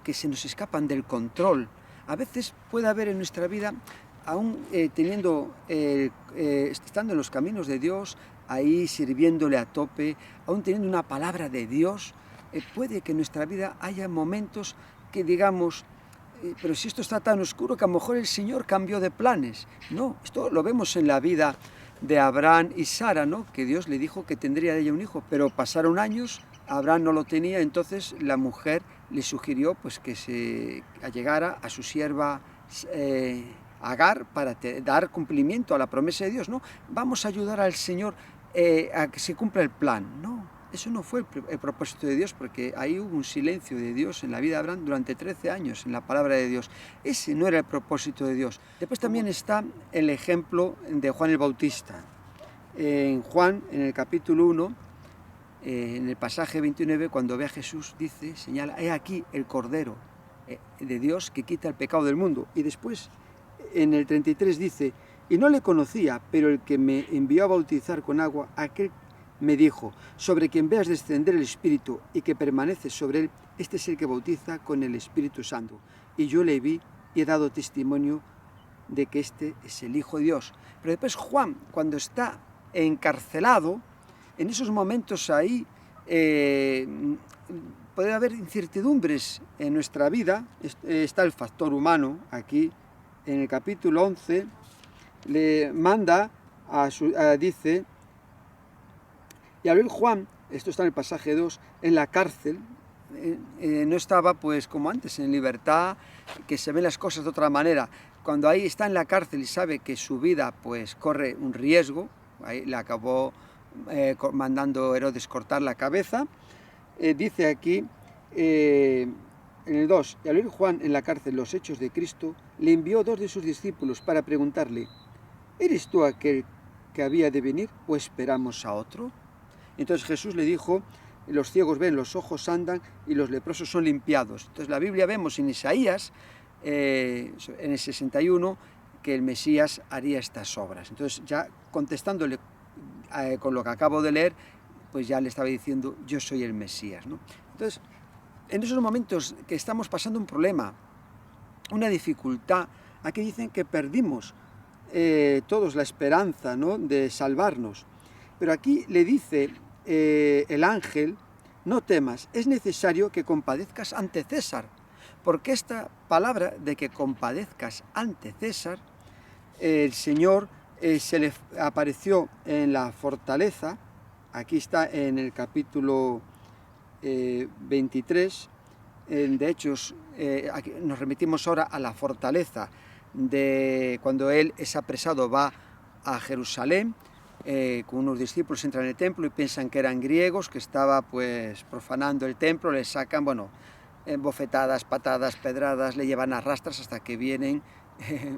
que se nos escapan del control, a veces puede haber en nuestra vida, aún estando en los caminos de Dios, ahí sirviéndole a tope, aún teniendo una palabra de Dios, puede que en nuestra vida haya momentos que digamos: pero si esto está tan oscuro que a lo mejor el Señor cambió de planes. No, esto lo vemos en la vida de Abraham y Sara, ¿no? Que Dios le dijo que tendría de ella un hijo, pero pasaron años, Abraham no lo tenía, entonces la mujer le sugirió pues que se allegara a su sierva Agar para dar cumplimiento a la promesa de Dios, ¿no? Vamos a ayudar al Señor a que se cumpla el plan. No, eso no fue el propósito de Dios, porque ahí hubo un silencio de Dios en la vida de Abraham durante 13 años en la palabra de Dios. Ese no era el propósito de Dios. Después también está el ejemplo de Juan el Bautista. En Juan, en el capítulo 1, en el pasaje 29, cuando ve a Jesús, dice, señala: he aquí el Cordero de Dios que quita el pecado del mundo. Y después, en el 33 dice: y no le conocía, pero el que me envió a bautizar con agua, aquel me dijo: sobre quien veas descender el Espíritu y que permanece sobre él, este es el que bautiza con el Espíritu Santo. Y yo le vi y he dado testimonio de que este es el Hijo de Dios. Pero después Juan, cuando está encarcelado, en esos momentos ahí puede haber incertidumbres en nuestra vida. Está el factor humano aquí. En el capítulo 11 le manda, dice, y al ver Juan, esto está en el pasaje 2, en la cárcel, no estaba pues como antes, en libertad, que se ven las cosas de otra manera. Cuando ahí está en la cárcel y sabe que su vida pues corre un riesgo, ahí le acabó mandando Herodes cortar la cabeza. Dice aquí, en el 2, y al oír Juan en la cárcel los hechos de Cristo, le envió 2 de sus discípulos para preguntarle, ¿eres tú aquel que había de venir o esperamos a otro? Entonces Jesús le dijo, los ciegos ven, los ojos andan y los leprosos son limpiados. Entonces la Biblia vemos en Isaías, en el 61, que el Mesías haría estas obras. Entonces ya contestándole con lo que acabo de leer, pues ya le estaba diciendo, yo soy el Mesías, ¿no? Entonces, en esos momentos que estamos pasando un problema, una dificultad, aquí dicen que perdimos todos la esperanza, ¿no?, de salvarnos. Pero aquí le dice el ángel, no temas, es necesario que compadezcas ante César, porque esta palabra de que compadezcas ante César, el Señor se le apareció en la fortaleza, aquí está en el capítulo 23, de Hechos, aquí nos remitimos ahora a la fortaleza de cuando él es apresado, va a Jerusalén, con unos discípulos entran en el templo y piensan que eran griegos, que estaba pues profanando el templo, les sacan, bueno, bofetadas, patadas, pedradas, le llevan a rastras hasta que vienen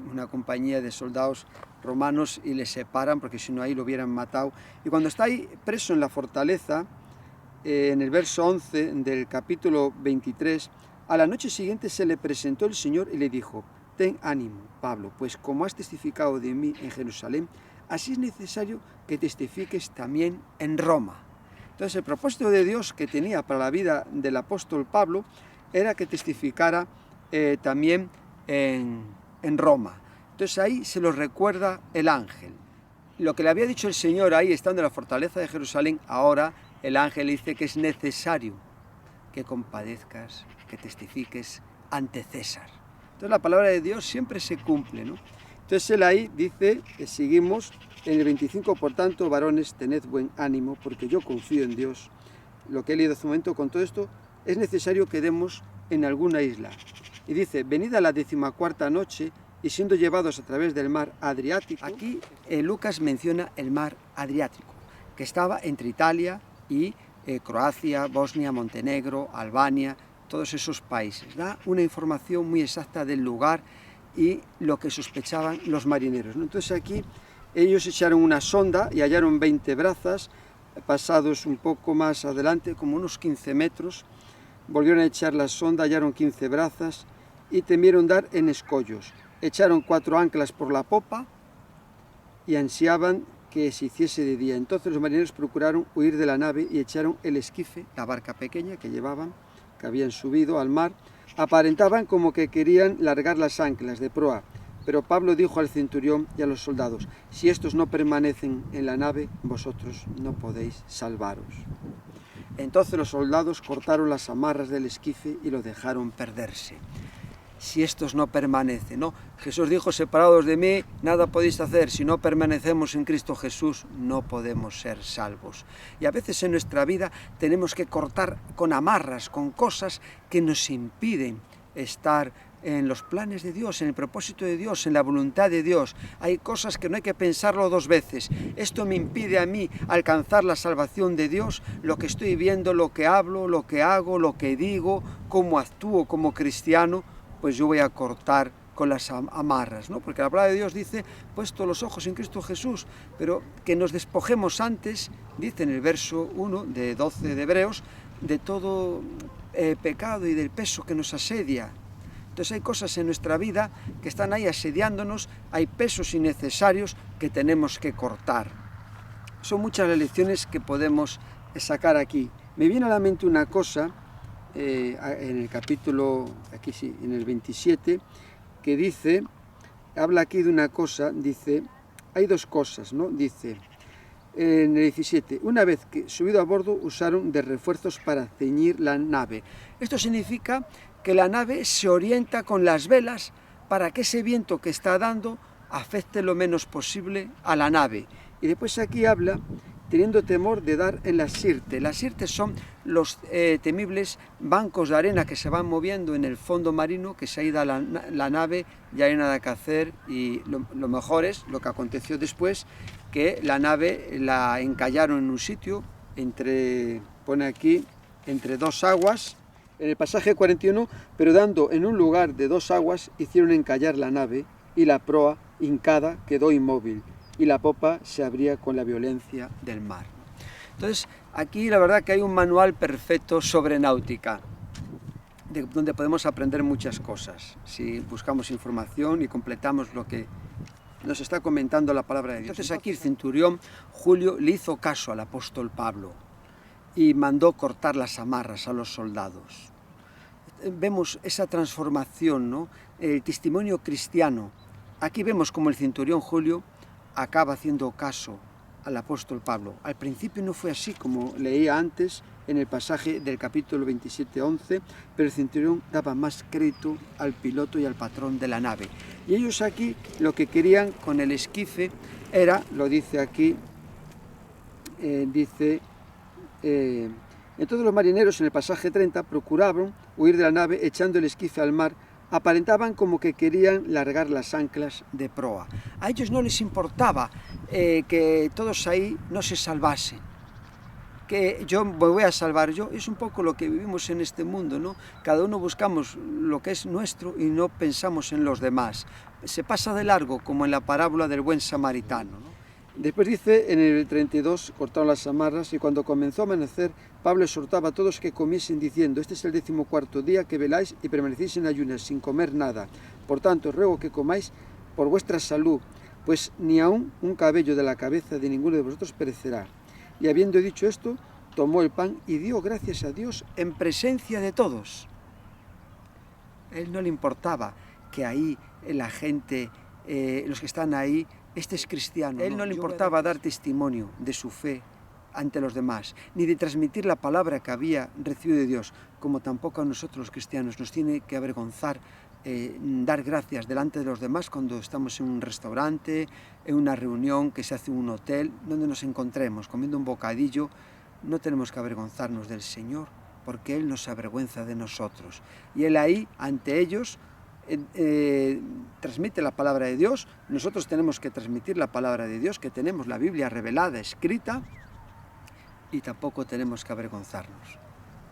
una compañía de soldados romanos y le separan, porque si no ahí lo hubieran matado. Y cuando está ahí preso en la fortaleza, en el verso 11 del capítulo 23, a la noche siguiente se le presentó el Señor y le dijo, ten ánimo, Pablo, pues como has testificado de mí en Jerusalén, así es necesario que testifiques también en Roma. Entonces el propósito de Dios que tenía para la vida del apóstol Pablo era que testificara también en Roma. Entonces ahí se lo recuerda el ángel. Lo que le había dicho el Señor ahí estando en la fortaleza de Jerusalén, ahora el ángel dice que es necesario que compadezcas, que testifiques ante César. Entonces la palabra de Dios siempre se cumple, ¿no? Entonces él ahí dice, que seguimos en el 25, por tanto, varones, tened buen ánimo, porque yo confío en Dios. Lo que he leído hace un momento, con todo esto, es necesario que demos en alguna isla. Y dice, venida la 14ª noche, y siendo llevados a través del mar Adriático. Aquí Lucas menciona el mar Adriático, que estaba entre Italia y Croacia, Bosnia, Montenegro, Albania, todos esos países. Da una información muy exacta del lugar y lo que sospechaban los marineros, ¿no? Entonces aquí ellos echaron una sonda y hallaron 20 brazas, pasados un poco más adelante, como unos 15 metros, volvieron a echar la sonda, hallaron 15 brazas y temieron dar en escollos. Echaron 4 anclas por la popa y ansiaban que se hiciese de día. Entonces los marineros procuraron huir de la nave y echaron el esquife, la barca pequeña que llevaban, que habían subido al mar. Aparentaban como que querían largar las anclas de proa, pero Pablo dijo al centurión y a los soldados, si estos no permanecen en la nave, vosotros no podéis salvaros. Entonces los soldados cortaron las amarras del esquife y lo dejaron perderse. Si estos no permanecen, ¿no? Jesús dijo, separados de mí, nada podéis hacer. Si no permanecemos en Cristo Jesús, no podemos ser salvos. Y a veces en nuestra vida tenemos que cortar con amarras, con cosas que nos impiden estar en los planes de Dios, en el propósito de Dios, en la voluntad de Dios. Hay cosas que no hay que pensarlo 2 veces. Esto me impide a mí alcanzar la salvación de Dios, lo que estoy viendo, lo que hablo, lo que hago, lo que digo, cómo actúo como cristiano, pues yo voy a cortar con las amarras, ¿no? Porque la palabra de Dios dice, puesto los ojos en Cristo Jesús, pero que nos despojemos antes, dice en el verso 1 de 12 de Hebreos, de todo pecado y del peso que nos asedia. Entonces hay cosas en nuestra vida que están ahí asediándonos, hay pesos innecesarios que tenemos que cortar. Son muchas las lecciones que podemos sacar aquí. Me viene a la mente una cosa, en el capítulo, aquí sí, en el 27, que dice, habla aquí de una cosa, dice, hay 2 cosas, ¿no? Dice, En el 17, una vez que subido a bordo usaron de refuerzos para ceñir la nave. Esto significa que la nave se orienta con las velas para que ese viento que está dando afecte lo menos posible a la nave. Y después aquí habla, teniendo temor de dar en las sirte. Las sirtes son los temibles bancos de arena que se van moviendo en el fondo marino, que se ha ido a la nave, ya hay nada que hacer, y lo mejor es lo que aconteció después, que la nave la encallaron en un sitio, pone aquí, entre dos aguas, en el pasaje 41, pero dando en un lugar de dos aguas, hicieron encallar la nave, y la proa, hincada, quedó inmóvil, y la popa se abría con la violencia del mar. Entonces, aquí la verdad que hay un manual perfecto sobre náutica, donde podemos aprender muchas cosas, si buscamos información y completamos lo que nos está comentando la palabra de Dios. Entonces aquí el centurión Julio le hizo caso al apóstol Pablo y mandó cortar las amarras a los soldados. Vemos esa transformación, ¿no? El testimonio cristiano. Aquí vemos como el centurión Julio acaba haciendo caso al apóstol Pablo. Al principio no fue así, como leía antes en el pasaje del capítulo 27:11, pero el centurión daba más crédito al piloto y al patrón de la nave. Y ellos aquí lo que querían con el esquife era, lo dice aquí, entonces los marineros en el pasaje 30 procuraban huir de la nave echando el esquife al mar. Aparentaban como que querían largar las anclas de proa. A ellos no les importaba que todos ahí no se salvasen, que yo me voy a salvar yo. Es un poco lo que vivimos en este mundo, ¿no? Cada uno buscamos lo que es nuestro y no pensamos en los demás. Se pasa de largo, como en la parábola del buen samaritano, ¿no? Después dice en el 32, cortaron las amarras, y cuando comenzó a amanecer, Pablo exhortaba a todos que comiesen diciendo: este es el 14º día que veláis y permanecéis en ayunas, sin comer nada. Por tanto, os ruego que comáis por vuestra salud, pues ni aun un cabello de la cabeza de ninguno de vosotros perecerá. Y habiendo dicho esto, tomó el pan y dio gracias a Dios en presencia de todos. A él no le importaba que ahí la gente, los que están ahí, este es cristiano. A él no le importaba dar testimonio de su fe ante los demás, ni de transmitir la palabra que había recibido de Dios, como tampoco a nosotros los cristianos nos tiene que avergonzar dar gracias delante de los demás cuando estamos en un restaurante, en una reunión que se hace en un hotel, donde nos encontremos comiendo un bocadillo. No tenemos que avergonzarnos del Señor, porque Él nos avergüenza de nosotros. Y Él ahí, ante ellos, transmite la palabra de Dios. Nosotros tenemos que transmitir la palabra de Dios, que tenemos la Biblia revelada, escrita, y tampoco tenemos que avergonzarnos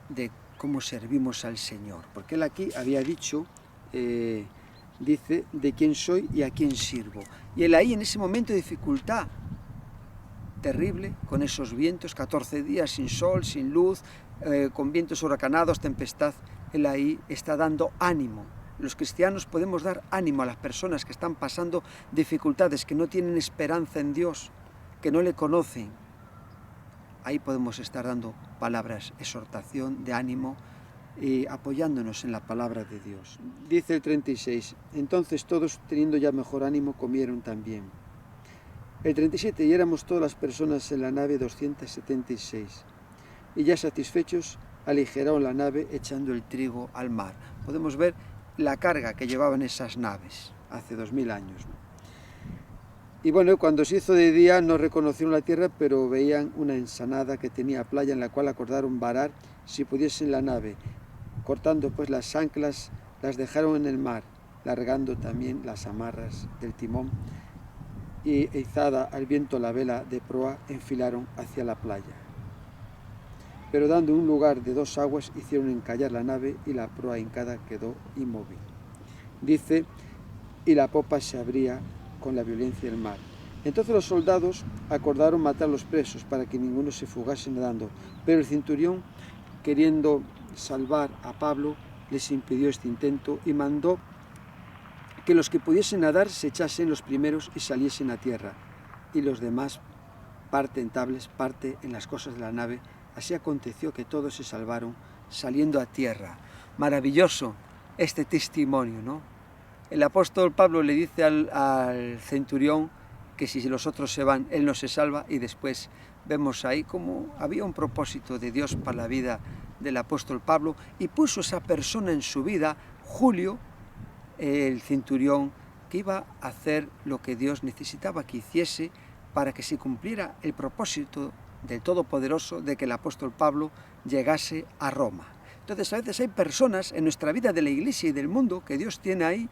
de cómo servimos al Señor, porque Él aquí había dicho, dice, de quién soy y a quién sirvo. Y Él ahí, en ese momento de dificultad terrible, con esos vientos, 14 días sin sol, sin luz, con vientos huracanados, tempestad, Él ahí está dando ánimo. Los cristianos podemos dar ánimo a las personas que están pasando dificultades, que no tienen esperanza en Dios, que no le conocen. Ahí podemos estar dando palabras, exhortación, de ánimo, y apoyándonos en la palabra de Dios. Dice el 36, entonces todos, teniendo ya mejor ánimo, comieron también. El 37, y éramos todas las personas en la nave 276, y ya satisfechos, aligeraron la nave echando el trigo al mar. Podemos ver la carga que llevaban esas naves hace 2000 años, ¿no? Y bueno, cuando se hizo de día no reconocieron la tierra, pero veían una ensenada que tenía playa, en la cual acordaron varar si pudiesen la nave. Cortando pues las anclas, las dejaron en el mar, largando también las amarras del timón, y izada al viento la vela de proa, enfilaron hacia la playa. Pero dando un lugar de dos aguas, hicieron encallar la nave, y la proa hincada quedó inmóvil. Dice, y la popa se abría con la violencia del mar. Entonces los soldados acordaron matar a los presos para que ninguno se fugase nadando, pero el centurión, queriendo salvar a Pablo, les impidió este intento y mandó que los que pudiesen nadar se echasen los primeros y saliesen a tierra, y los demás parte en tablas, parte en las cosas de la nave. Así aconteció que todos se salvaron saliendo a tierra. Maravilloso este testimonio, ¿no? El apóstol Pablo le dice al centurión que si los otros se van, él no se salva, y después vemos ahí como había un propósito de Dios para la vida del apóstol Pablo y puso esa persona en su vida, Julio, el centurión, que iba a hacer lo que Dios necesitaba que hiciese para que se cumpliera el propósito del Todopoderoso de que el apóstol Pablo llegase a Roma. Entonces a veces hay personas en nuestra vida de la iglesia y del mundo que Dios tiene ahí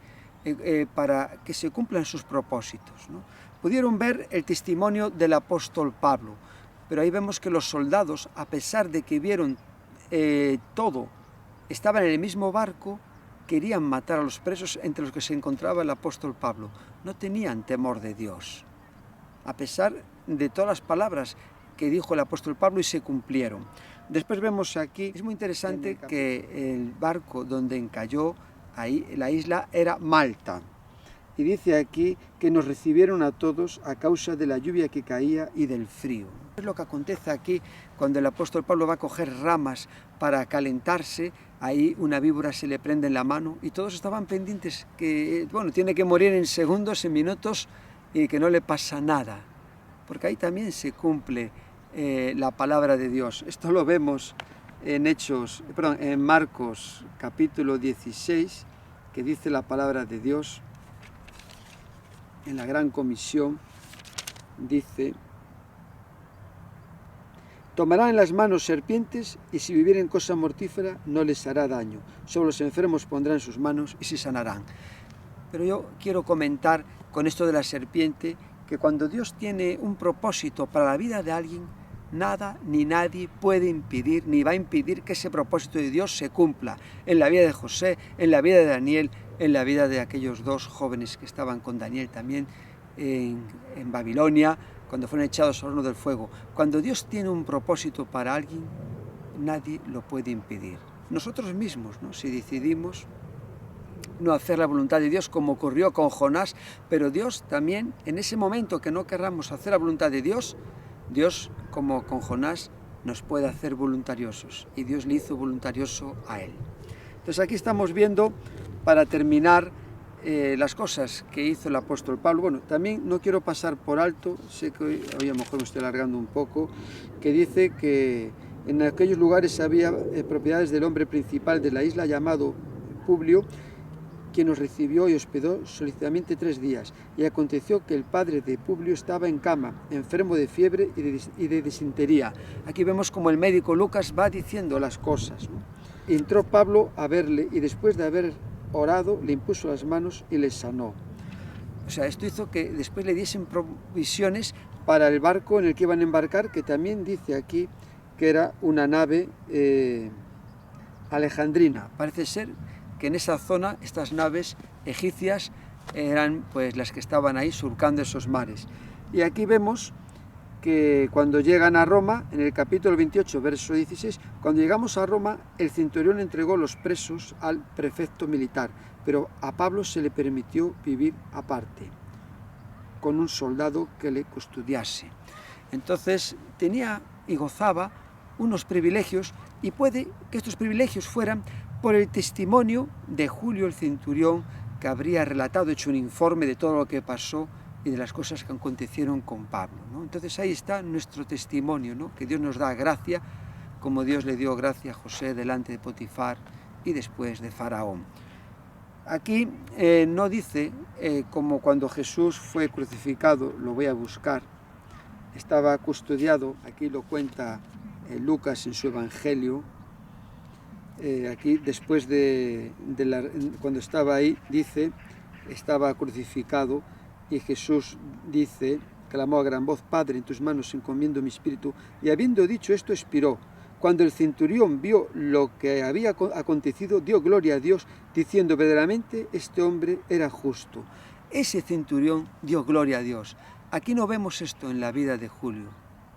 para que se cumplan sus propósitos, ¿no? Pudieron ver el testimonio del apóstol Pablo, pero ahí vemos que los soldados, a pesar de que vieron todo, estaban en el mismo barco, querían matar a los presos entre los que se encontraba el apóstol Pablo. No tenían temor de Dios, a pesar de todas las palabras que dijo el apóstol Pablo y se cumplieron. Después vemos aquí, es muy interesante que el barco donde encalló, ahí la isla era Malta. Y dice aquí que nos recibieron a todos a causa de la lluvia que caía y del frío. Es lo que acontece aquí cuando el apóstol Pablo va a coger ramas para calentarse, ahí una víbora se le prende en la mano y todos estaban pendientes que, bueno, tiene que morir en segundos, en minutos y que no le pasa nada, porque ahí también se cumple la palabra de Dios. Esto lo vemos en Marcos capítulo 16, que dice la palabra de Dios. En la gran comisión dice: tomarán en las manos serpientes y si vivieren cosa mortífera no les hará daño. Sobre los enfermos pondrán sus manos y se sanarán. Pero yo quiero comentar con esto de la serpiente que cuando Dios tiene un propósito para la vida de alguien, nada ni nadie puede impedir ni va a impedir que ese propósito de Dios se cumpla en la vida de José, en la vida de Daniel, en la vida de aquellos dos jóvenes que estaban con Daniel también en Babilonia, cuando fueron echados al horno del fuego. Cuando Dios tiene un propósito para alguien, nadie lo puede impedir. Nosotros mismos, ¿no? Si decidimos no hacer la voluntad de Dios, como ocurrió con Jonás, pero Dios también, en ese momento que no querramos hacer la voluntad de Dios, Dios, como con Jonás, nos puede hacer voluntariosos, y Dios le hizo voluntarioso a él. Entonces aquí estamos viendo, para terminar, las cosas que hizo el apóstol Pablo. Bueno, también no quiero pasar por alto, sé que hoy a lo mejor me estoy alargando un poco, que dice que en aquellos lugares había propiedades del hombre principal de la isla llamado Publio, quien nos recibió y hospedó solicitamente 3 días. Y aconteció que el padre de Publio estaba en cama, enfermo de fiebre y de disentería. Aquí vemos como el médico Lucas va diciendo las cosas, ¿no? Entró Pablo a verle y después de haber orado le impuso las manos y le sanó. O sea, esto hizo que después le diesen provisiones para el barco en el que iban a embarcar, que también dice aquí que era una nave alejandrina. Parece ser que en esa zona estas naves egipcias eran pues las que estaban ahí surcando esos mares. Y aquí vemos que cuando llegan a Roma, en el capítulo 28, verso 16, cuando llegamos a Roma, el centurión entregó los presos al prefecto militar, pero a Pablo se le permitió vivir aparte, con un soldado que le custodiase. Entonces tenía y gozaba unos privilegios, y puede que estos privilegios fueran por el testimonio de Julio el centurión, que habría relatado, hecho un informe de todo lo que pasó y de las cosas que acontecieron con Pablo, ¿no? Entonces ahí está nuestro testimonio, ¿no? Que Dios nos da gracia, como Dios le dio gracia a José delante de Potifar y después de Faraón. Aquí no dice, como cuando Jesús fue crucificado, lo voy a buscar, estaba custodiado, aquí lo cuenta Lucas en su Evangelio, aquí después cuando estaba ahí, dice, estaba crucificado, y Jesús dice, clamó a gran voz: Padre, en tus manos encomiendo mi espíritu. Y habiendo dicho esto, expiró. Cuando el centurión vio lo que había acontecido, dio gloria a Dios, diciendo: verdaderamente este hombre era justo. Ese centurión dio gloria a Dios. Aquí no vemos esto en la vida de Julio.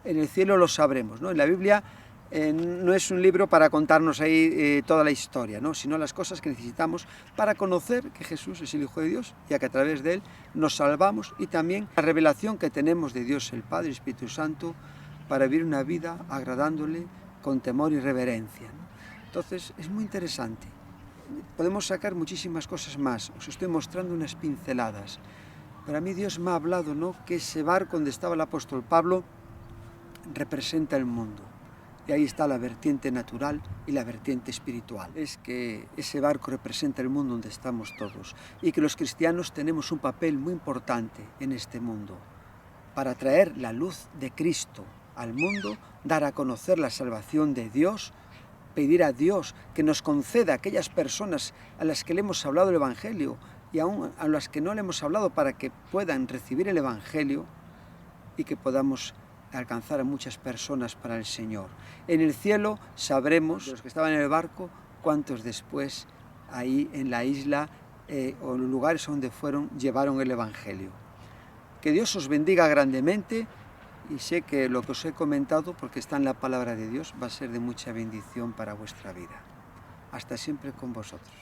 En el cielo lo sabremos, ¿no? En la Biblia no es un libro para contarnos ahí toda la historia, ¿no? Sino las cosas que necesitamos para conocer que Jesús es el Hijo de Dios, ya que a través de él nos salvamos, y también la revelación que tenemos de Dios el Padre y Espíritu Santo para vivir una vida agradándole con temor y reverencia, ¿no? Entonces es muy interesante. Podemos sacar muchísimas cosas más. Os estoy mostrando unas pinceladas, Pero a mí Dios me ha hablado, ¿no?, que ese barco donde estaba el apóstol Pablo representa el mundo. Y ahí está la vertiente natural y la vertiente espiritual. Es que ese barco representa el mundo donde estamos todos y que los cristianos tenemos un papel muy importante en este mundo para traer la luz de Cristo al mundo, dar a conocer la salvación de Dios, pedir a Dios que nos conceda a aquellas personas a las que le hemos hablado el Evangelio y aún a las que no le hemos hablado para que puedan recibir el Evangelio y que podamos alcanzar a muchas personas para el Señor. En el cielo sabremos, los que estaban en el barco, cuántos después ahí en la isla o en los lugares donde fueron, llevaron el Evangelio. Que Dios os bendiga grandemente y sé que lo que os he comentado, porque está en la palabra de Dios, va a ser de mucha bendición para vuestra vida. Hasta siempre con vosotros.